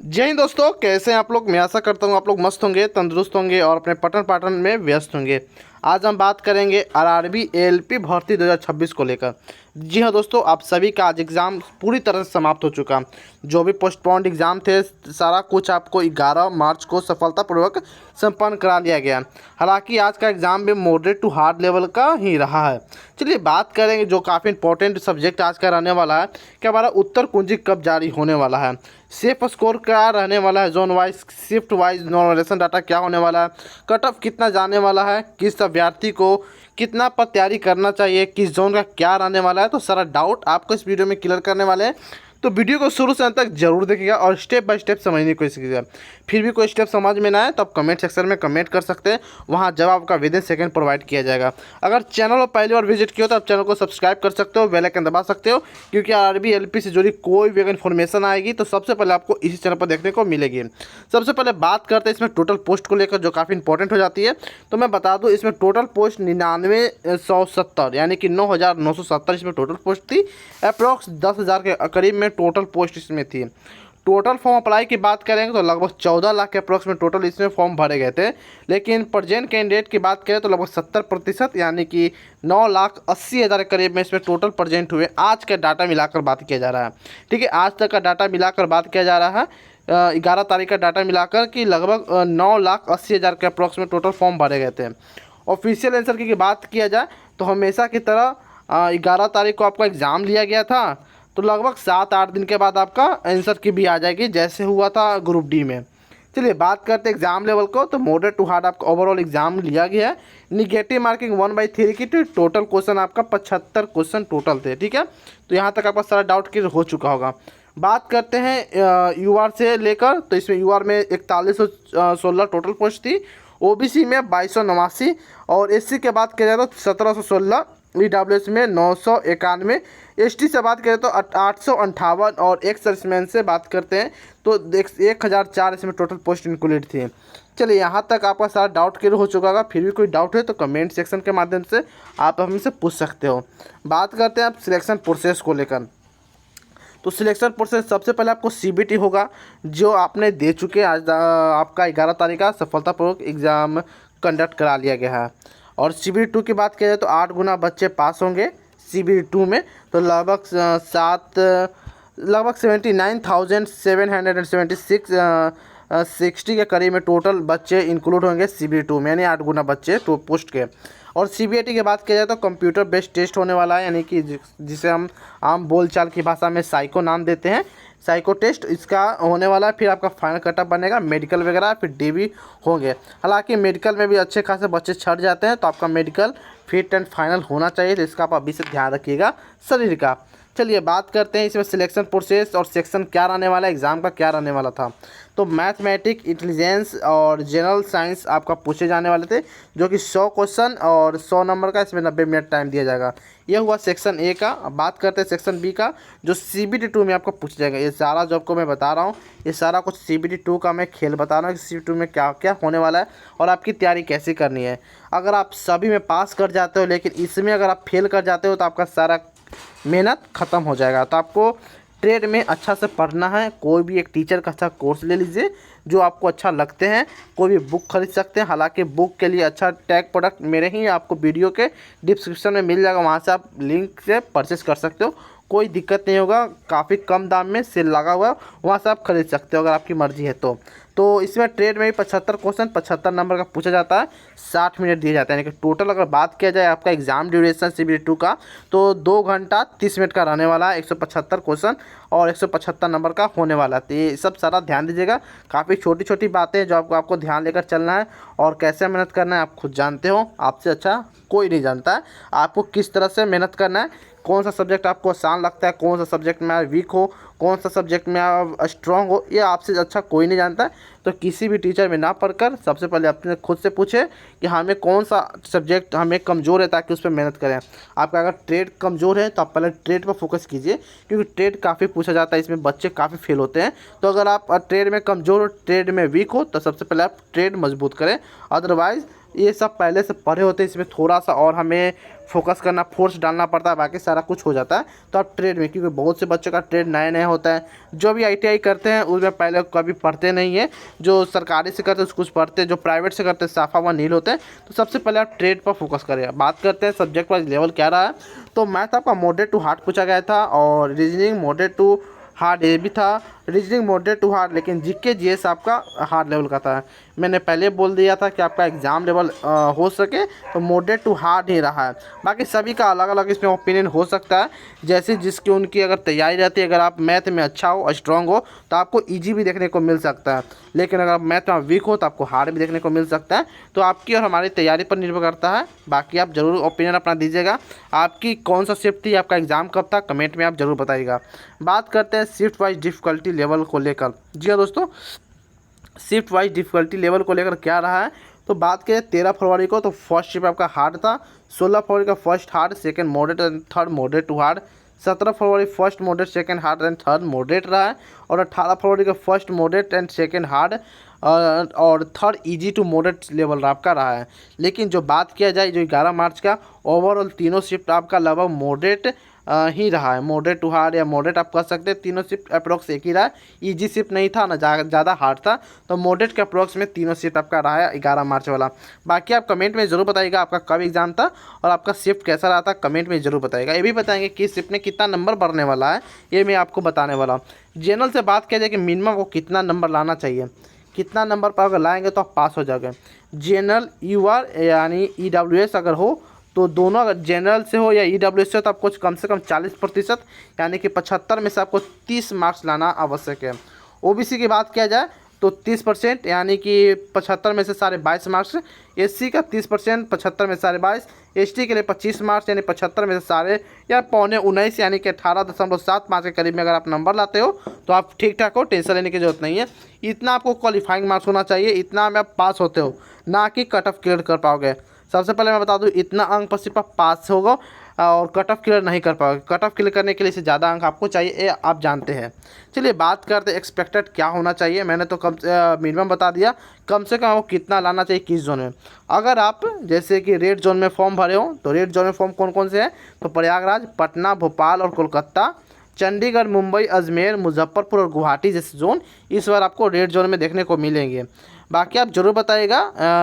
जय हिंद दोस्तों, कैसे हैं आप लोग। मैं आशा करता हूँ आप लोग मस्त होंगे, तंदुरुस्त होंगे और अपने पठन पाठन में व्यस्त होंगे। आज हम बात करेंगे आरआरबी एएलपी भर्ती 2026 को लेकर। जी हाँ दोस्तों, आप सभी का आज एग्ज़ाम पूरी तरह से समाप्त हो चुका। जो भी पोस्टपोन्ड एग्ज़ाम थे, सारा कुछ आपको 11 मार्च को सफलतापूर्वक संपन्न करा लिया गया। हालांकि आज का एग्ज़ाम भी मॉडरेट टू हार्ड लेवल का ही रहा है। चलिए बात करेंगे जो काफ़ी इंपॉर्टेंट सब्जेक्ट आज का रहने वाला है कि हमारा उत्तर कुंजी कब जारी होने वाला है, सेफ स्कोर क्या रहने वाला है, zone wise shift wise normalization data क्या होने वाला है, कट ऑफ कितना जाने वाला है, किस अभ्यर्थी को कितना पर तैयारी करना चाहिए, किस जोन का क्या रहने वाला है। तो सारा डाउट आपको इस वीडियो में क्लियर करने वाले हैं। तो वीडियो को शुरू से अंत तक जरूर देखिएगा और स्टेप बाय स्टेप समझने की कोशिश कीजिएगा। फिर भी कोई स्टेप समझ में ना आए तो आप कमेंट सेक्शन में कमेंट कर सकते हैं, वहाँ जवाब का विद इन सेकंड प्रोवाइड किया जाएगा। अगर चैनल को पहली बार विजिट किया हो तो आप चैनल को सब्सक्राइब कर सकते हो, बेल आइकन दबा सकते हो, क्योंकि आरआरबी एलपी से जुड़ी कोई भी अगर इन्फॉर्मेशन आएगी तो सबसे पहले आपको इसी चैनल पर देखने को मिलेगी। सबसे पहले बात करते हैं इसमें टोटल पोस्ट को लेकर, जो काफ़ी इंपॉर्टेंट हो जाती है। तो मैं बता दूं, इसमें टोटल पोस्ट 9970 यानी कि 9970 इसमें टोटल पोस्ट थी। अप्रॉक्स 10,000 के करीब में टोटल पोस्ट इसमें थी। टोटल फॉर्म अप्लाई की बात करेंगे तो लगभग 14 लाख के अप्रॉक्स में टोटल इसमें फॉर्म भरे गए थे। लेकिन प्रेजेंट कैंडिडेट की बात करें तो लगभग 70% यानी कि 9,80,000 के करीब में इसमें टोटल प्रेजेंट हुए। आज का डाटा मिलाकर बात किया जा रहा है, ठीक है, आज तक का डाटा मिलाकर बात किया जा रहा है। 11 तारीख का डाटा मिलाकर कि लगभग 9,80,000 के अप्रॉक्स में टोटल फॉर्म भरे गए थे। ऑफिशियल आंसर की बात किया जाए तो हमेशा की तरह 11 तारीख को आपका एग्ज़ाम लिया गया था, तो लगभग 7-8 दिन के बाद आपका आंसर की भी आ जाएगी, जैसे हुआ था ग्रुप डी में। चलिए बात करते हैं एग्जाम लेवल को। तो मॉडरेट टू हार्ड आपका ओवरऑल एग्जाम लिया गया है। निगेटिव मार्किंग 1/3 की, तो टोटल क्वेश्चन आपका 75 क्वेश्चन टोटल थे, ठीक है। तो यहाँ तक आपका सारा डाउट क्लियर हो चुका होगा। बात करते हैं यूआर से लेकर, तो इसमें यूआर में 4116 टोटल पोस्ट थी, ओबीसी में 2289 और एससी के बात किया जाए तो 1716, ईडब्ल्यूएस में 991, एसटी से बात करें तो 858 और एक्स सर्विसमैन से बात करते हैं तो 1004 इसमें टोटल पोस्ट इंक्लूडेड थी। चलिए यहाँ तक आपका सारा डाउट क्लियर हो चुका होगा। फिर भी कोई डाउट है तो कमेंट सेक्शन के माध्यम से आप हमसे पूछ सकते हो। बात करते हैं आप सिलेक्शन प्रोसेस को लेकर। तो सिलेक्शन प्रोसेस सबसे पहले आपको सीबीटी होगा, जो आपने दे चुके। आज आपका 11 तारीख का सफलतापूर्वक एग्ज़ाम कंडक्ट करा लिया गया है। और सीबीटी 2 की बात किया जाए तो 8 गुना बच्चे पास होंगे सीबीटी 2 में। तो लगभग 79,776 60 के करीब में टोटल बच्चे इंक्लूड होंगे सीबीटी 2 में, यानी 8 गुना बच्चे तो पोस्ट के। और सीबीआईटी की बात किया जाए तो कंप्यूटर बेस्ड टेस्ट होने वाला है, यानी कि जिसे हम आम बोलचाल की भाषा में साइको नाम देते हैं, साइको टेस्ट इसका होने वाला है। फिर आपका फाइनल कटअप बनेगा, मेडिकल वगैरह फिर डीबी होंगे। हालांकि मेडिकल में भी अच्छे खासे बच्चे छट जाते हैं, तो आपका मेडिकल फिट एंड फाइनल होना चाहिए, तो इसका आप अभी से ध्यान रखिएगा शरीर का। चलिए बात करते हैं इसमें सिलेक्शन प्रोसेस और सेक्शन क्या रहने वाला है, एग्ज़ाम का क्या रहने वाला था। तो मैथमेटिक, इंटेलिजेंस और जनरल साइंस आपका पूछे जाने वाले थे, जो कि 100 क्वेश्चन और 100 नंबर का, इसमें 90 मिनट टाइम दिया जाएगा। यह हुआ सेक्शन ए का। अब बात करते हैं सेक्शन बी का, जो सीबीटी 2 में आपको पूछा जाएगा। ये सारा जो आपको मैं बता रहा हूँ, ये सारा कुछ सीबीटी 2 का मैं खेल बता रहा हूँ कि सीबीटी 2 में क्या क्या होने वाला है और आपकी तैयारी कैसे करनी है। अगर आप सभी में पास कर जाते हो, लेकिन इसमें अगर आप फेल कर जाते हो तो आपका सारा मेहनत ख़त्म हो जाएगा। तो आपको ट्रेड में अच्छा से पढ़ना है। कोई भी एक टीचर का अच्छा कोर्स ले लीजिए जो आपको अच्छा लगते हैं। कोई भी बुक खरीद सकते हैं, हालांकि बुक के लिए अच्छा टैग प्रोडक्ट मेरे ही आपको वीडियो के डिस्क्रिप्शन में मिल जाएगा, वहां से आप लिंक से परचेस कर सकते हो। कोई दिक्कत नहीं होगा, काफ़ी कम दाम में सेल लगा हुआ है, वहाँ से आप खरीद सकते हो अगर आपकी मर्ज़ी है तो इसमें ट्रेड में भी 75 क्वेश्चन 75 नंबर का पूछा जाता है, 60 मिनट दिए जाते हैं। यानी कि टोटल अगर बात किया जाए आपका एग्जाम ड्यूरेशन सीबीटी 2 का, तो 2 घंटा 30 मिनट का रहने वाला है। 175 क्वेश्चन और 175 नंबर का होने वाला है। तो ये सब सारा ध्यान दीजिएगा। काफ़ी छोटी छोटी बातें जो आपको ध्यान लेकर चलना है, और कैसे मेहनत करना है आप खुद जानते हो, आपसे अच्छा कोई नहीं जानता है आपको किस तरह से मेहनत करना है। कौन सा सब्जेक्ट आपको आसान लगता है, कौन सा सब्जेक्ट में आप वीक हो, कौन सा सब्जेक्ट में आप स्ट्रांग हो, ये आपसे अच्छा कोई नहीं जानता है। तो किसी भी टीचर में ना पढ़कर सबसे पहले अपने खुद से पूछे कि हमें कौन सा सब्जेक्ट हमें कमज़ोर है, ताकि उस पर मेहनत करें। आपका अगर ट्रेड कमज़ोर है तो आप पहले ट्रेड पर फोकस कीजिए, क्योंकि ट्रेड काफ़ी पूछा जाता है, इसमें बच्चे काफ़ी फेल होते हैं। तो अगर आप ट्रेड में कमज़ोर हो, ट्रेड में वीक हो, तो सबसे पहले आप ट्रेड मजबूत करें। अदरवाइज़ ये सब पहले से पढ़े होते हैं, इसमें थोड़ा सा और हमें फोकस करना, फोर्स डालना पड़ता है, बाकी सारा कुछ हो जाता है। तो आप ट्रेड में, क्योंकि बहुत से बच्चों का ट्रेड नया नया होता है, जो भी ITI करते हैं उसमें पहले कभी पढ़ते नहीं है, जो सरकारी से करते हैं कुछ पढ़ते हैं, जो प्राइवेट से करते हैं साफा व नील होते हैं। तो सबसे पहले आप ट्रेड पर फोकस करें। बात करते हैं सब्जेक्ट वाइज लेवल क्या रहा है। तो मैथ आपका मॉडरेट टू हार्ड पूछा गया था, और रीजनिंग मॉडरेट टू हार्ड ये भी था, रीजनिंग मॉडरेट टू हार्ड, लेकिन GK GS आपका हार्ड लेवल का था। मैंने पहले बोल दिया था कि आपका एग्ज़ाम लेवल हो सके तो मॉडरेट टू हार्ड ही रहा है। बाकी सभी का अलग अलग इसमें ओपिनियन हो सकता है, जैसे जिसकी उनकी अगर तैयारी रहती है। अगर आप मैथ में अच्छा हो, स्ट्रांग हो, तो आपको ईजी भी देखने को मिल सकता है, लेकिन अगर आप मैथ में वीक हो तो आपको हार्ड भी देखने को मिल सकता है। तो आपकी और हमारी तैयारी पर निर्भर करता है। बाकी आप ज़रूर ओपिनियन अपना दीजिएगा, आपकी कौन सा शिफ्ट थी, आपका एग्ज़ाम कब था, कमेंट में आप ज़रूर बताइएगा। बात करते हैं शिफ्ट वाइज डिफ़िकल्टी लेवल को लेकर। जी हाँ दोस्तों, शिफ्ट वाइज डिफ़िकल्टी लेवल को लेकर क्या रहा है। तो बात करें 13 फरवरी को, तो फर्स्ट शिफ्ट आपका हार्ड था। 16 फरवरी का first hard, second moderate and third moderate to hard. 17 फरवरी first moderate, second hard and third moderate रहा है। और 18 फरवरी का first moderate and second hard और third easy to moderate level आपका रहा है। लेकिन जो बात किया जाए जो 11 मार्च का, ओवरऑल तीनों शिफ्ट आपका लगभग मॉडरेट ही रहा है। मॉडरेट टू हार्ड या मॉडरेट आप कह सकते हैं, तीनों शिफ्ट अप्रोक्स एक ही रहा है। ईजी शिफ्ट नहीं था ना ज़्यादा हार्ड था, तो मॉडरेट के अप्रोक्स में तीनों शिफ्ट आपका रहा है 11 मार्च वाला। बाकी आप कमेंट में ज़रूर बताइएगा आपका कब एग्ज़ाम था और आपका शिफ्ट कैसा रहा था, कमेंट में ज़रूर बताइएगा। ये भी बताएंगे कि शिफ्ट में कितना नंबर बढ़ने वाला है, ये मैं आपको बताने वाला हूँ। जनरल से बात किया जाए कि मिनिमम को कितना नंबर लाना चाहिए, कितना नंबर पर अगर लाएंगे तो आप पास हो जाओगे। जनरल UR यानी EWS अगर हो तो दोनों, अगर जनरल से हो या EWS से हो, तो आपको कम से कम 40% यानी कि 75 में से आपको 30 मार्क्स लाना आवश्यक है। OBC की बात किया जाए तो 30% यानी कि 75 में से 22.5 मार्क्स। SC का 30%, 75 में 22.5। ST के लिए 25 मार्क्स यानी 75 में से सारे या 18.19 यानी कि 18.75 के करीब में अगर आप नंबर लाते हो तो आप ठीक ठाक हो, टेंशन लेने की जरूरत नहीं है। इतना आपको क्वालिफाइंग मार्क्स होना चाहिए, इतना में आप पास होते हो, ना कि कट ऑफ क्लियर कर पाओगे। सबसे पहले मैं बता दूं, इतना अंक पर सिर्फ आप पास होगा और कट ऑफ क्लियर नहीं कर पाओगे। कट ऑफ क्लियर करने के लिए इससे ज़्यादा अंक आपको चाहिए, ये आप जानते हैं। चलिए बात करते हैं एक्सपेक्टेड क्या होना चाहिए। मैंने तो कम मिनिमम बता दिया, कम से कम आपको कितना लाना चाहिए किस जोन में। अगर आप जैसे कि रेड जोन में फॉर्म भरे हो, तो रेड जोन में फॉर्म कौन कौन से हैं, तो प्रयागराज, पटना, भोपाल और कोलकाता, चंडीगढ़, मुंबई, अजमेर, मुजफ्फरपुर और गुवाहाटी जैसे जोन इस बार आपको रेड जोन में देखने को मिलेंगे। बाकी आप ज़रूर बताइएगा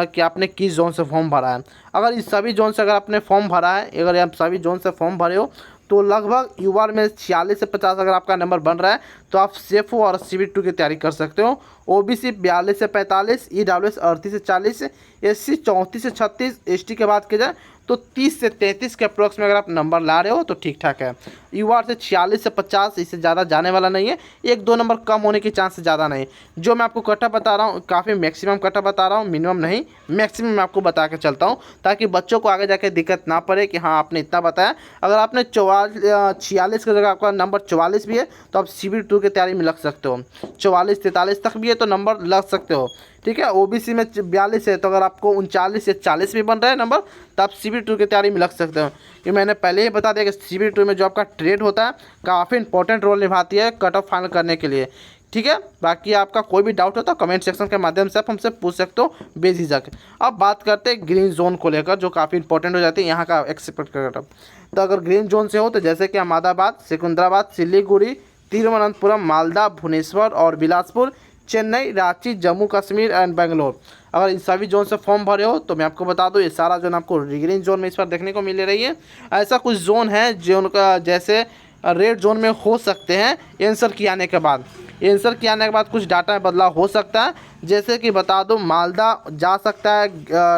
कि आपने किस जोन से फॉर्म भरा है। अगर इस सभी जोन से अगर आपने फॉर्म भरा है, अगर आप सभी जोन से फॉर्म भरे हो, तो लगभग UR में 46 से 50 अगर आपका नंबर बन रहा है तो आप सेफ हो और CB2 की तैयारी कर सकते हो। OBC 42 से 45, EWS 38 से 40, SC 34 से 36, ST के बात की जाए तो 30 से 33 के अप्रोक्स में अगर आप नंबर ला रहे हो तो ठीक ठाक है। UR से 46 से 50, इससे ज़्यादा जाने वाला नहीं है, 1-2 नंबर कम होने की चांस ज़्यादा नहीं। जो मैं आपको कटअप बता रहा हूँ काफ़ी मैक्सिमम कटअप बता रहा हूँ, मिनिमम नहीं, मैक्सिमम मैं आपको बता के चलता हूँ, ताकि बच्चों को आगे जाके दिक्कत ना पड़े कि हाँ आपने इतना बताया। अगर आपने 46 की जगह आपका नंबर 44 भी है तो आप CB2 की तैयारी में लग सकते हो। 44-43 तक भी है तो नंबर लग सकते हो, ठीक है। OBC में 42 है तो अगर आपको 39 या 40 भी बन रहा है नंबर तो आप CB2 की तैयारी में लग सकते हो। कि मैंने पहले ही बता दिया कि CB2 में जो आपका ट्रेड होता है काफ़ी इंपॉर्टेंट रोल निभाती है कट ऑफ फाइनल करने के लिए, ठीक है। बाकी आपका कोई भी डाउट हो तो कमेंट सेक्शन के माध्यम से आप हमसे पूछ सकते हो बेझिझक। अब बात करते हैं ग्रीन जोन को लेकर, जो काफ़ी इंपॉर्टेंट हो जाती है यहाँ का एक्सपेक्ट कट ऑफ। तो अगर ग्रीन जोन से हो तो जैसे कि अहमदाबाद, सिकंदराबाद, सिलीगुड़ी, तिरुवनंतपुरम, मालदा, भुवनेश्वर और बिलासपुर, चेन्नई, रांची, जम्मू कश्मीर एंड बेंगलोर, अगर इन सभी जोन से फॉर्म भरे हो तो मैं आपको बता दूं ये सारा जोन आपको ग्रीन जोन में इस बार देखने को मिल रही है। ऐसा कुछ जोन है जो उनका जैसे रेड जोन में हो सकते हैं आंसर किए आने के बाद। आंसर किए आने के बाद कुछ डाटा में बदलाव हो सकता है, जैसे कि बता दूं मालदा जा सकता है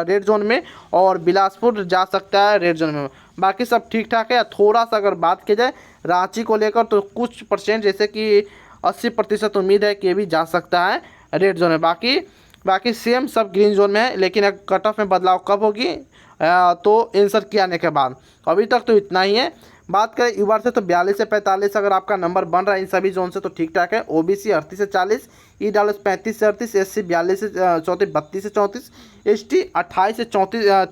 रेड जोन में और बिलासपुर जा सकता है रेड जोन में। बाकी सब ठीक ठाक है। थोड़ा सा अगर बात की जाए रांची को लेकर तो कुछ परसेंट जैसे कि 80% उम्मीद है कि ये भी जा सकता है रेड जोन में। बाकी सेम सब ग्रीन जोन में है, लेकिन कट ऑफ में बदलाव कब होगी तो आंसर किए आने के बाद। अभी तक तो इतना ही है। बात करें UR से तो 42 से 45 अगर आपका नंबर बन रहा है इन सभी जोन से तो ठीक ठाक है। OBC 38 से 40, EWS 35 से 38, SC 42 से 34, 32 से 34, ST 28 से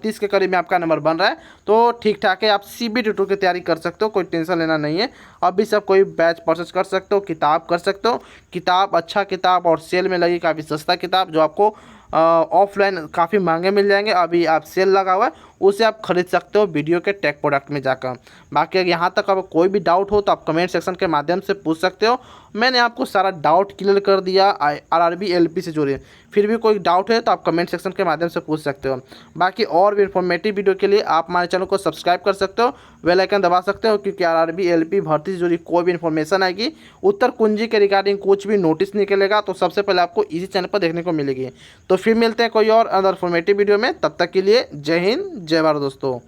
30 के करीब में आपका नंबर बन रहा है तो ठीक ठाक है। आप CB2 की तैयारी कर सकते हो, कोई टेंशन लेना नहीं है। अभी सब कोई बैच परचेस कर सकते हो, किताब कर सकते हो। किताब अच्छा किताब और सेल में लगी काफ़ी सस्ता किताब जो आपको ऑफलाइन काफ़ी महंगे मिल जाएंगे। अभी आप सेल लगा हुआ है, उसे आप खरीद सकते हो वीडियो के टेक प्रोडक्ट में जाकर। बाकी अगर यहाँ तक अब कोई भी डाउट हो तो आप कमेंट सेक्शन के माध्यम से पूछ सकते हो। मैंने आपको सारा डाउट क्लियर कर दिया आरआरबी एलपी से जुड़े। फिर भी कोई डाउट है तो आप कमेंट सेक्शन के माध्यम से पूछ सकते हो। बाकी और भी इन्फॉर्मेटिव वीडियो के लिए आप हमारे चैनल को सब्सक्राइब कर सकते हो, बेल आइकन दबा सकते हो, क्योंकि आरआरबी एलपी भर्ती से जुड़ी कोई भी इन्फॉर्मेशन आएगी, उत्तर कुंजी के रिगार्डिंग कुछ भी नोटिस निकलेगा, तो सबसे पहले आपको इसी चैनल पर देखने को मिलेगी। तो फिर मिलते हैं कोई और अदर इन्फॉर्मेटिव वीडियो में। तब तक के लिए जय हिंद, जय भारत दोस्तों।